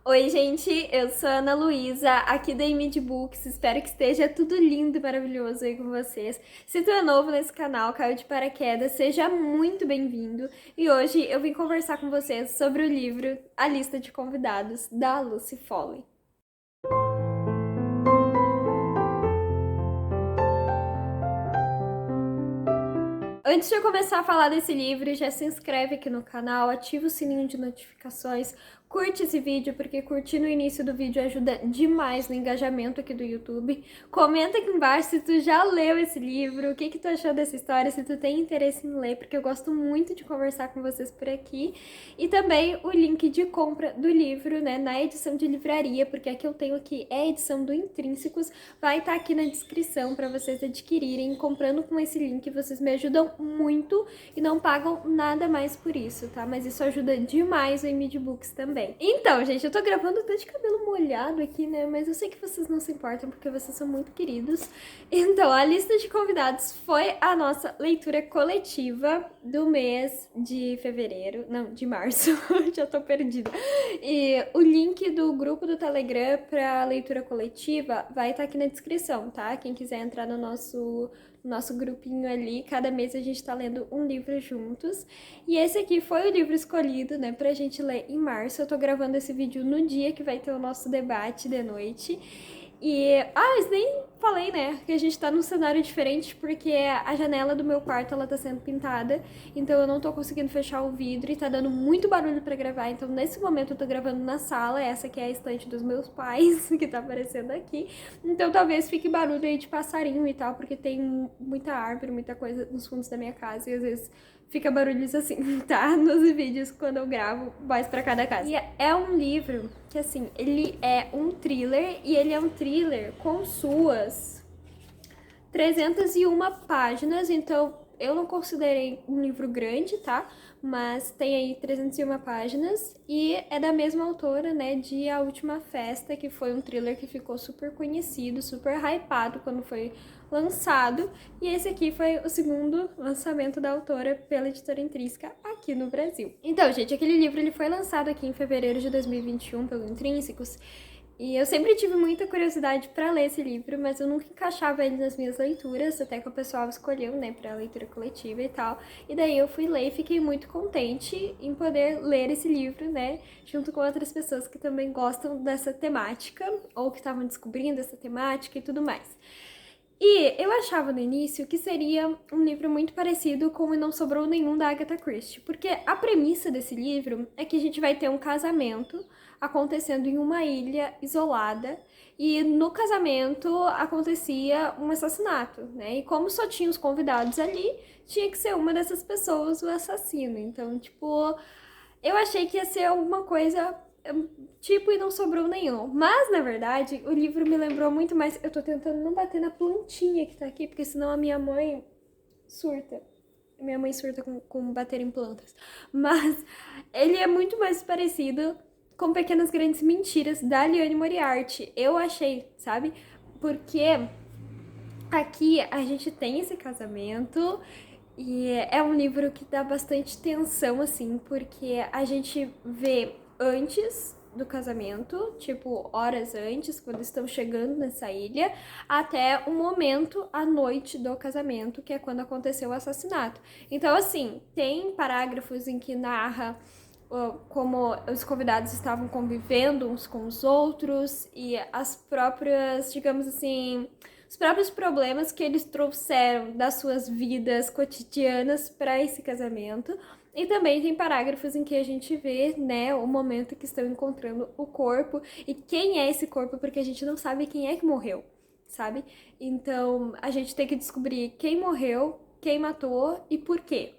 Oi, gente, eu sou a Ana Luísa, aqui da Imid Books. Espero que esteja tudo lindo e maravilhoso aí com vocês. Se tu é novo nesse canal, caiu de paraquedas, seja muito bem-vindo. E hoje eu vim conversar com vocês sobre o livro A Lista de Convidados, da Lucy Foley. Antes de eu começar a falar desse livro, já se inscreve aqui no canal, ativa o sininho de notificações, curte esse vídeo, porque curtir no início do vídeo ajuda demais no engajamento aqui do YouTube. Comenta aqui embaixo se tu já leu esse livro, o que tu achou dessa história, se tu tem interesse em ler, porque eu gosto muito de conversar com vocês por aqui. E também o link de compra do livro, né, na edição de livraria, porque a que eu tenho aqui é a edição do Intrínsecos, vai estar aqui na descrição para vocês adquirirem. Comprando com esse link, vocês me ajudam muito e não pagam nada mais por isso, tá? Mas isso ajuda demais o Imid Books também. Então, gente, eu tô gravando até de cabelo molhado aqui, né? Mas eu sei que vocês não se importam porque vocês são muito queridos. Então, a lista de convidados foi a nossa leitura coletiva do mês de fevereiro. Não, de março. Já tô perdida. E o link do grupo do Telegram pra leitura coletiva vai estar aqui na descrição, tá? Quem quiser entrar no nosso grupinho ali, cada mês a gente tá lendo um livro juntos. E esse aqui foi o livro escolhido, né, pra gente ler em março. Eu tô gravando esse vídeo no dia que vai ter o nosso debate de noite. E, mas nem falei, né, que a gente tá num cenário diferente porque a janela do meu quarto, ela tá sendo pintada, então eu não tô conseguindo fechar o vidro e tá dando muito barulho pra gravar, então nesse momento eu tô gravando na sala, essa aqui é a estante dos meus pais, que tá aparecendo aqui, então talvez fique barulho aí de passarinho e tal, porque tem muita árvore, muita coisa nos fundos da minha casa e às vezes fica barulhos assim, tá? Nos vídeos quando eu gravo mais pra cada casa. E é um livro que, assim, ele é um thriller e ele é um thriller com suas 301 páginas, então eu não considerei um livro grande, tá? Mas tem aí 301 páginas e é da mesma autora, né, de A Última Festa, que foi um thriller que ficou super conhecido, super hypado quando foi lançado. E esse aqui foi o segundo lançamento da autora pela editora Intrínseca aqui no Brasil. Então, gente, aquele livro ele foi lançado aqui em fevereiro de 2021 pelo Intrínsecos. E eu sempre tive muita curiosidade para ler esse livro, mas eu nunca encaixava ele nas minhas leituras, até que o pessoal escolheu, né, para leitura coletiva e tal. E daí eu fui ler e fiquei muito contente em poder ler esse livro, né, junto com outras pessoas que também gostam dessa temática, ou que estavam descobrindo essa temática e tudo mais. E eu achava no início que seria um livro muito parecido com E Não Sobrou Nenhum, da Agatha Christie, porque a premissa desse livro é que a gente vai ter um casamento acontecendo em uma ilha isolada e no casamento acontecia um assassinato, né? E como só tinha os convidados ali, tinha que ser uma dessas pessoas o assassino. Então, tipo, eu achei que ia ser alguma coisa tipo E Não Sobrou Nenhum. Mas, na verdade, o livro me lembrou muito mais... Eu tô tentando não bater na plantinha que tá aqui, porque senão a minha mãe surta. Minha mãe surta com bater em plantas. Mas ele é muito mais parecido com Pequenas Grandes Mentiras, da Liane Moriarty. Eu achei, sabe? Porque aqui a gente tem esse casamento... E é um livro que dá bastante tensão, assim, porque a gente vê antes do casamento, tipo, horas antes, quando estão chegando nessa ilha, até o momento, à noite do casamento, que é quando aconteceu o assassinato. Então, assim, tem parágrafos em que narra como os convidados estavam convivendo uns com os outros e as próprias, digamos assim, os próprios problemas que eles trouxeram das suas vidas cotidianas para esse casamento. E também tem parágrafos em que a gente vê, né, o momento que estão encontrando o corpo e quem é esse corpo, porque a gente não sabe quem é que morreu, sabe? Então, a gente tem que descobrir quem morreu, quem matou e por quê.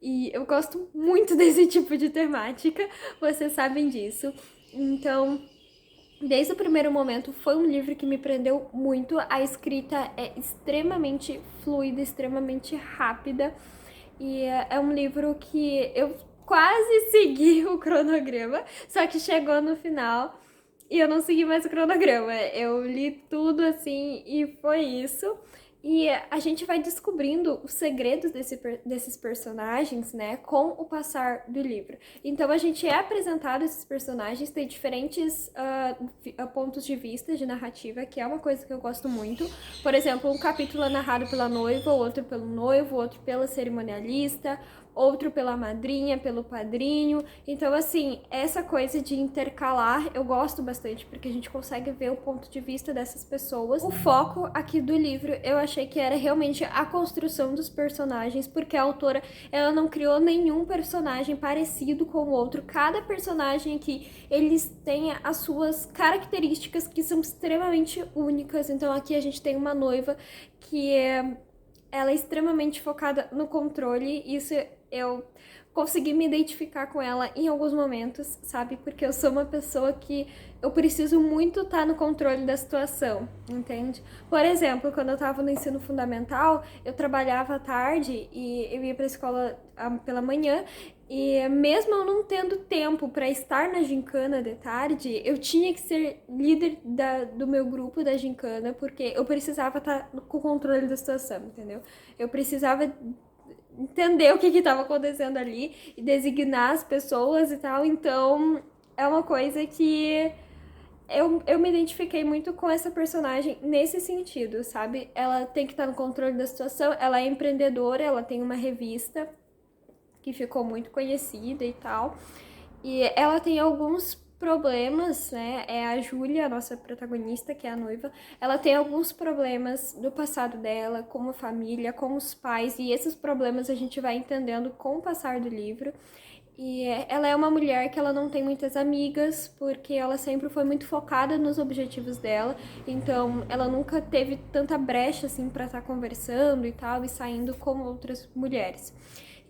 E eu gosto muito desse tipo de temática, vocês sabem disso. Então, desde o primeiro momento, foi um livro que me prendeu muito. A escrita é extremamente fluida, extremamente rápida. E é um livro que eu quase segui o cronograma, só que chegou no final e eu não segui mais o cronograma. Eu li tudo assim e foi isso. E a gente vai descobrindo os segredos desses personagens, né, com o passar do livro. Então a gente é apresentado a esses personagens, tem diferentes pontos de vista de narrativa, que é uma coisa que eu gosto muito. Por exemplo, um capítulo é narrado pela noiva, outro pelo noivo, outro pela cerimonialista, outro pela madrinha, pelo padrinho. Então, assim, essa coisa de intercalar eu gosto bastante, porque a gente consegue ver o ponto de vista dessas pessoas. O foco aqui do livro eu achei que era realmente a construção dos personagens, porque a autora, ela não criou nenhum personagem parecido com o outro. Cada personagem aqui, eles têm as suas características que são extremamente únicas. Então aqui a gente tem uma noiva que ela é extremamente focada no controle. Isso eu consegui me identificar com ela em alguns momentos, sabe? Porque eu sou uma pessoa que eu preciso muito estar no controle da situação, entende? Por exemplo, quando eu tava no ensino fundamental, eu trabalhava à tarde e eu ia pra escola pela manhã, e mesmo eu não tendo tempo para estar na gincana de tarde, eu tinha que ser líder do meu grupo da gincana, porque eu precisava estar com o controle da situação, entendeu? Eu precisava entender o que estava acontecendo ali e designar as pessoas e tal. Então, é uma coisa que eu me identifiquei muito com essa personagem nesse sentido, sabe? Ela tem que estar no controle da situação, ela é empreendedora, ela tem uma revista que ficou muito conhecida e tal. E ela tem alguns problemas, né? É a Júlia, a nossa protagonista, que é a noiva. Ela tem alguns problemas do passado dela, com a família, com os pais, e esses problemas a gente vai entendendo com o passar do livro. E ela é uma mulher que ela não tem muitas amigas, porque ela sempre foi muito focada nos objetivos dela, então ela nunca teve tanta brecha assim para estar conversando e tal, e saindo com outras mulheres.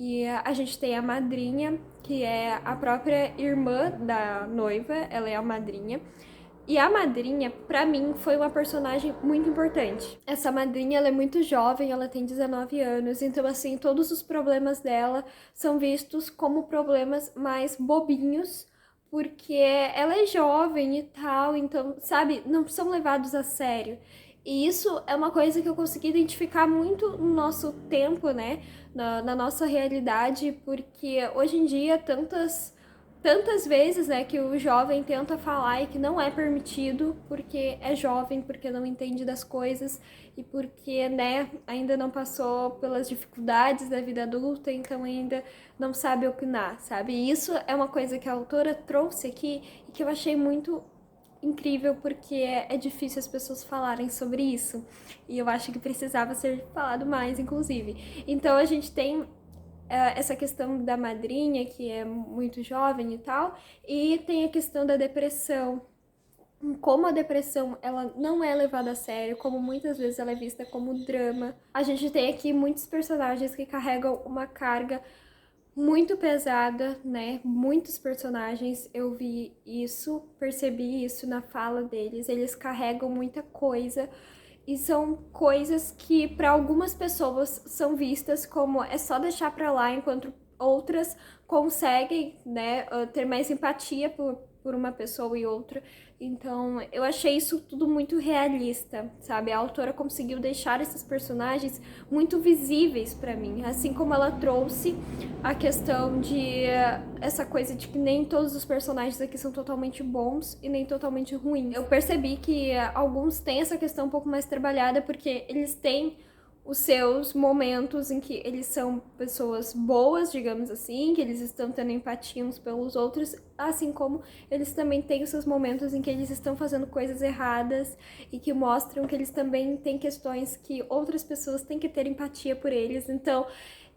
E a gente tem a madrinha, que é a própria irmã da noiva, ela é a madrinha. E a madrinha, pra mim, foi uma personagem muito importante. Essa madrinha, ela é muito jovem, ela tem 19 anos, então, assim, todos os problemas dela são vistos como problemas mais bobinhos, porque ela é jovem e tal, então, sabe, não são levados a sério. E isso é uma coisa que eu consegui identificar muito no nosso tempo, né? Na nossa realidade, porque hoje em dia tantas vezes, né, que o jovem tenta falar e que não é permitido porque é jovem, porque não entende das coisas e porque, né, ainda não passou pelas dificuldades da vida adulta, então ainda não sabe opinar, sabe? E isso é uma coisa que a autora trouxe aqui e que eu achei muito incrível, porque é difícil as pessoas falarem sobre isso. E eu acho que precisava ser falado mais, inclusive. Então a gente tem essa questão da madrinha, que é muito jovem e tal, e tem a questão da depressão. Como a depressão ela não é levada a sério, como muitas vezes ela é vista como drama. A gente tem aqui muitos personagens que carregam uma carga muito pesada, né? Muitos personagens, eu vi isso, percebi isso na fala deles. Eles carregam muita coisa e são coisas que para algumas pessoas são vistas como é só deixar para lá, enquanto outras conseguem, né, ter mais empatia por uma pessoa e outra. Então, eu achei isso tudo muito realista, sabe? A autora conseguiu deixar esses personagens muito visíveis para mim, assim como ela trouxe a questão de essa coisa de que nem todos os personagens aqui são totalmente bons e nem totalmente ruins. Eu percebi que alguns têm essa questão um pouco mais trabalhada porque eles têm os seus momentos em que eles são pessoas boas, digamos assim, que eles estão tendo empatia uns pelos outros, assim como eles também têm os seus momentos em que eles estão fazendo coisas erradas e que mostram que eles também têm questões que outras pessoas têm que ter empatia por eles. Então,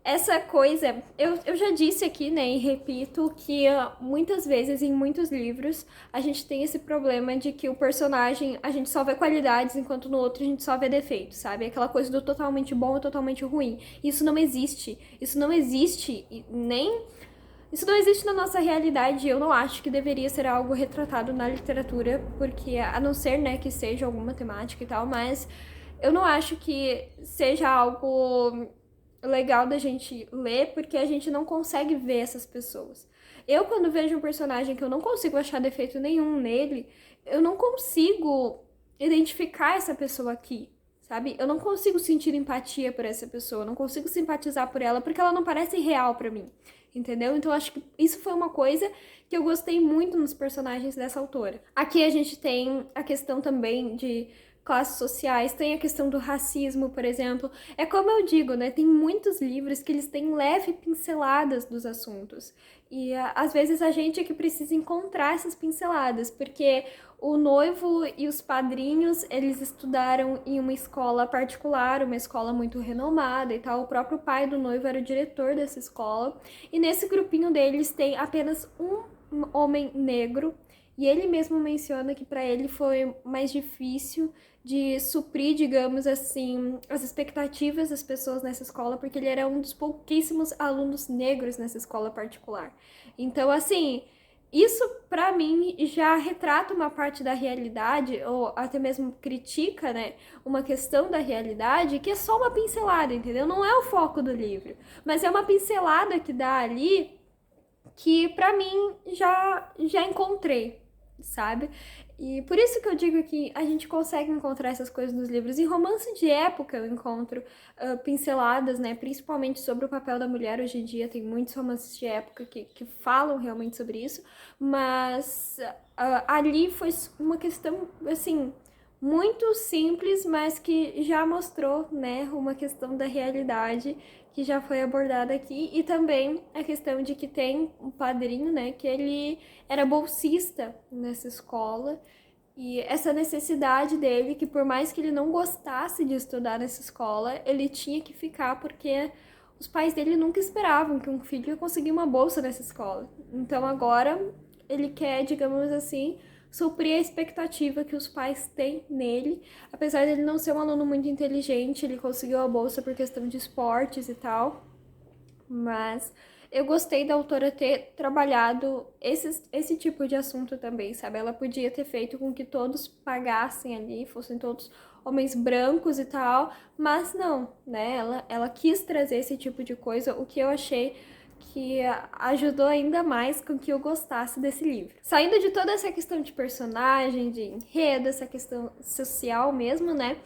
essa coisa, eu já disse aqui, né, e repito, que muitas vezes em muitos livros a gente tem esse problema de que o personagem, a gente só vê qualidades, enquanto no outro a gente só vê defeitos, sabe? Aquela coisa do totalmente bom e totalmente ruim. Isso não existe. Isso não existe nem... Isso não existe na nossa realidade. Eu não acho que deveria ser algo retratado na literatura, porque a não ser, né, que seja alguma temática e tal, mas eu não acho que seja algo legal da gente ler, porque a gente não consegue ver essas pessoas. Eu, quando vejo um personagem que eu não consigo achar defeito nenhum nele, eu não consigo identificar essa pessoa aqui, sabe? Eu não consigo sentir empatia por essa pessoa, não consigo simpatizar por ela, porque ela não parece real pra mim, entendeu? Então acho que isso foi uma coisa que eu gostei muito nos personagens dessa autora. Aqui a gente tem a questão também de classes sociais, tem a questão do racismo, por exemplo. É como eu digo, né? Tem muitos livros que eles têm leve pinceladas dos assuntos. E às vezes a gente é que precisa encontrar essas pinceladas, porque o noivo e os padrinhos, eles estudaram em uma escola particular, uma escola muito renomada e tal. O próprio pai do noivo era o diretor dessa escola. E nesse grupinho deles tem apenas um homem negro. E ele mesmo menciona que para ele foi mais difícil de suprir, digamos assim, as expectativas das pessoas nessa escola, porque ele era um dos pouquíssimos alunos negros nessa escola particular. Então, assim, isso para mim já retrata uma parte da realidade, ou até mesmo critica, né, uma questão da realidade que é só uma pincelada, entendeu? Não é o foco do livro, mas é uma pincelada que dá ali que para mim já encontrei, sabe? E por isso que eu digo que a gente consegue encontrar essas coisas nos livros. Em romance de época eu encontro pinceladas, né? Principalmente sobre o papel da mulher hoje em dia. Tem muitos romances de época que falam realmente sobre isso. Mas ali foi uma questão, assim, muito simples, mas que já mostrou, né? Uma questão da realidade que já foi abordada aqui, e também a questão de que tem um padrinho, né, que ele era bolsista nessa escola, e essa necessidade dele, que por mais que ele não gostasse de estudar nessa escola, ele tinha que ficar porque os pais dele nunca esperavam que um filho ia conseguir uma bolsa nessa escola. Então agora ele quer, digamos assim, suprir a expectativa que os pais têm nele. Apesar dele não ser um aluno muito inteligente, ele conseguiu a bolsa por questão de esportes e tal. Mas eu gostei da autora ter trabalhado esse tipo de assunto também, sabe? Ela podia ter feito com que todos pagassem ali, fossem todos homens brancos e tal, mas não, né? Ela quis trazer esse tipo de coisa, o que eu achei que ajudou ainda mais com que eu gostasse desse livro. Saindo de toda essa questão de personagem, de enredo, essa questão social mesmo, né?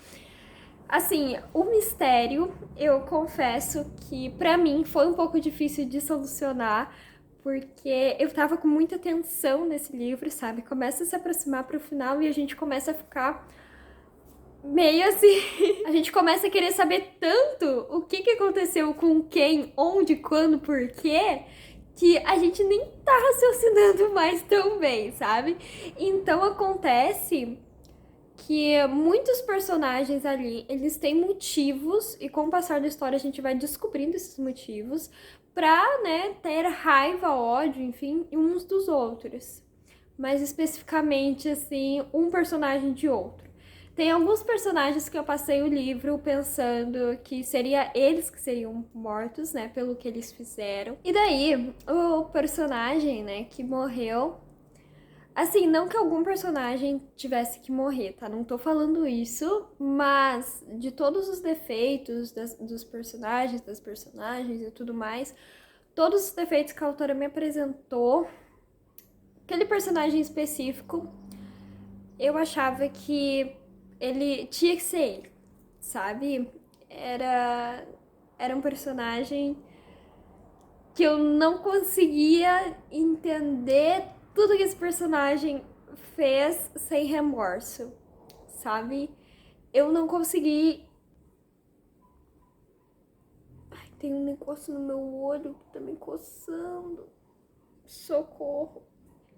Assim, o mistério, eu confesso que pra mim foi um pouco difícil de solucionar, porque eu tava com muita tensão nesse livro, sabe? Começa a se aproximar pro final e a gente começa a ficar meio assim. A gente começa a querer saber tanto o que aconteceu com quem, onde, quando, por quê, que a gente nem tá raciocinando mais tão bem, sabe? Então acontece que muitos personagens ali, eles têm motivos, e com o passar da história a gente vai descobrindo esses motivos pra, né, ter raiva, ódio, enfim, uns dos outros. Mais especificamente, assim, um personagem de outro. Tem alguns personagens que eu passei o livro pensando que seria eles que seriam mortos, né, pelo que eles fizeram. E daí, o personagem, né, que morreu... Assim, não que algum personagem tivesse que morrer, tá? Não tô falando isso, mas de todos os defeitos dos personagens, das personagens e tudo mais, todos os defeitos que a autora me apresentou, aquele personagem específico, eu achava que ele tinha que ser ele, sabe? Era um personagem que eu não conseguia entender tudo que esse personagem fez sem remorso, sabe? Eu não consegui... Ai, tem um negócio no meu olho que tá me coçando. Socorro.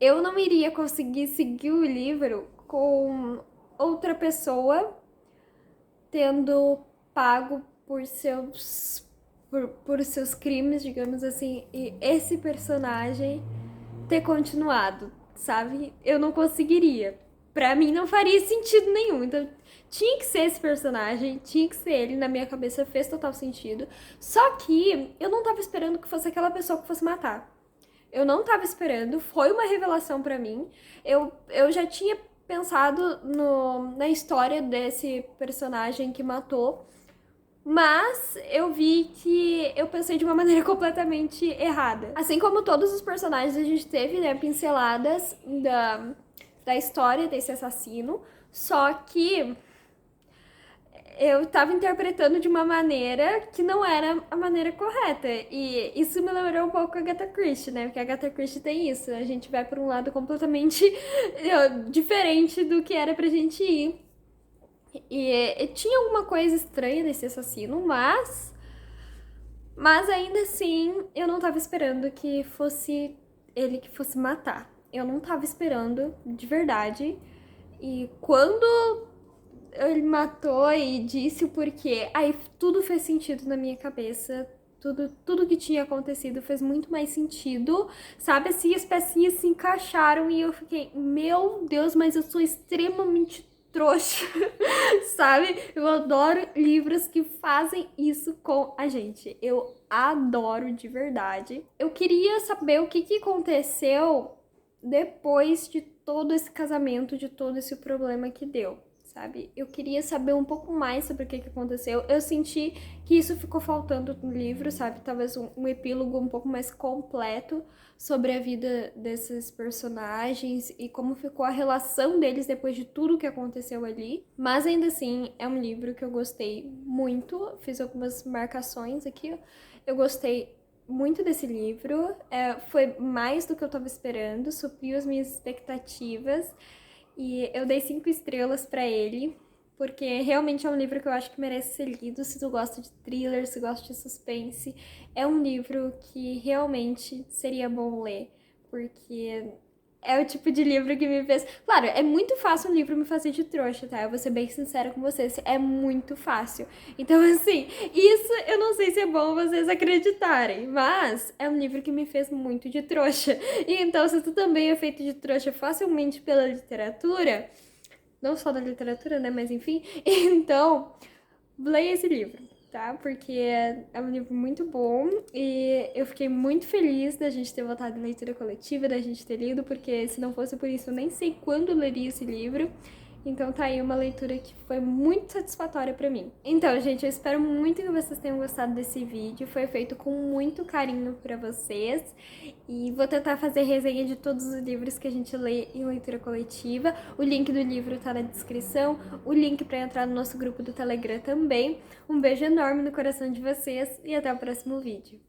Eu não iria conseguir seguir o livro com outra pessoa tendo pago por seus crimes, digamos assim, e esse personagem ter continuado, sabe? Eu não conseguiria. Pra mim não faria sentido nenhum. Então tinha que ser esse personagem, tinha que ser ele, na minha cabeça fez total sentido. Só que eu não tava esperando que fosse aquela pessoa que fosse matar. Eu não tava esperando, foi uma revelação pra mim. Eu já tinha pensado na história desse personagem que matou, mas eu vi que eu pensei de uma maneira completamente errada. Assim como todos os personagens, a gente teve, né, pinceladas da história desse assassino, só que eu tava interpretando de uma maneira que não era a maneira correta. E isso me lembrou um pouco a Agatha Christie, né? Porque a Agatha Christie tem isso. A gente vai por um lado completamente diferente do que era pra gente ir. E tinha alguma coisa estranha nesse assassino, mas ainda assim eu não tava esperando que fosse ele que fosse matar. Eu não tava esperando, de verdade. E quando ele matou e disse o porquê, aí tudo fez sentido na minha cabeça. Tudo que tinha acontecido fez muito mais sentido, sabe? Assim, as pecinhas se encaixaram e eu fiquei, meu Deus, mas eu sou extremamente trouxa, sabe? Eu adoro livros que fazem isso com a gente. Eu adoro de verdade. Eu queria saber o que aconteceu depois de todo esse casamento, de todo esse problema que deu, sabe? Eu queria saber um pouco mais sobre o que aconteceu. Eu senti que isso ficou faltando no livro, sabe? Talvez um epílogo um pouco mais completo sobre a vida desses personagens e como ficou a relação deles depois de tudo que aconteceu ali. Mas ainda assim, é um livro que eu gostei muito. Fiz algumas marcações aqui. Eu gostei muito desse livro. Foi mais do que eu tava esperando, supriu as minhas expectativas. E eu dei 5 estrelas pra ele, porque realmente é um livro que eu acho que merece ser lido. Se tu gosta de thriller, se gosta de suspense, é um livro que realmente seria bom ler, porque é o tipo de livro que me fez... Claro, é muito fácil um livro me fazer de trouxa, tá? Eu vou ser bem sincera com vocês, é muito fácil. Então, assim, isso eu não sei se é bom vocês acreditarem, mas é um livro que me fez muito de trouxa. E então, se tu também é feito de trouxa facilmente pela literatura, não só da literatura, né, mas enfim, então, leia esse livro, tá? Porque é um livro muito bom e eu fiquei muito feliz da gente ter voltado em leitura coletiva, da gente ter lido, porque se não fosse por isso eu nem sei quando eu leria esse livro. Então tá aí uma leitura que foi muito satisfatória pra mim. Então, gente, eu espero muito que vocês tenham gostado desse vídeo. Foi feito com muito carinho pra vocês. E vou tentar fazer resenha de todos os livros que a gente lê em leitura coletiva. O link do livro tá na descrição. O link pra entrar no nosso grupo do Telegram também. Um beijo enorme no coração de vocês e até o próximo vídeo.